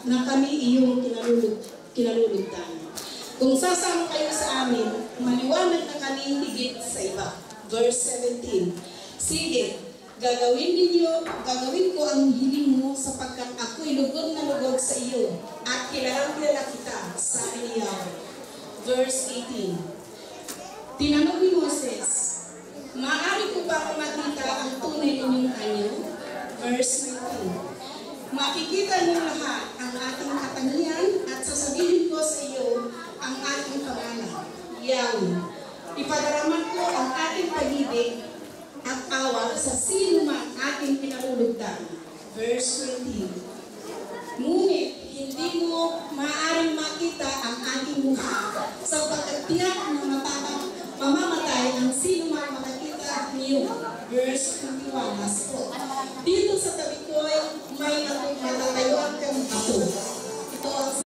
na kami iyong kinalulugdan. Kung sasama kayo sa amin, maliwanag na kami higit sa iba. Verse 17. Sige, gagawin ko ang hiling mo sapagkat ako'y lugod na lugod sa iyo at kilalang kilala kita, sabi ni Yahweh. Verse 18. Tinanong ni Moses, maaari ko ba makita ang tunay ninyong anyo? Verse 19. Makikita niyo lahat ang ating katangian at sasabihin ko sa iyo ang ating pangalan. Yahweh. Ipadaraman ko ang ating pag-ibig at awa sa sino man ating pinalulugdan. Verse 20. Ngunit hindi mo maaaring makita ang ating mukha sapagkat tiyak na mamamatay ang sino man makakita niyo. Verse 21. Dito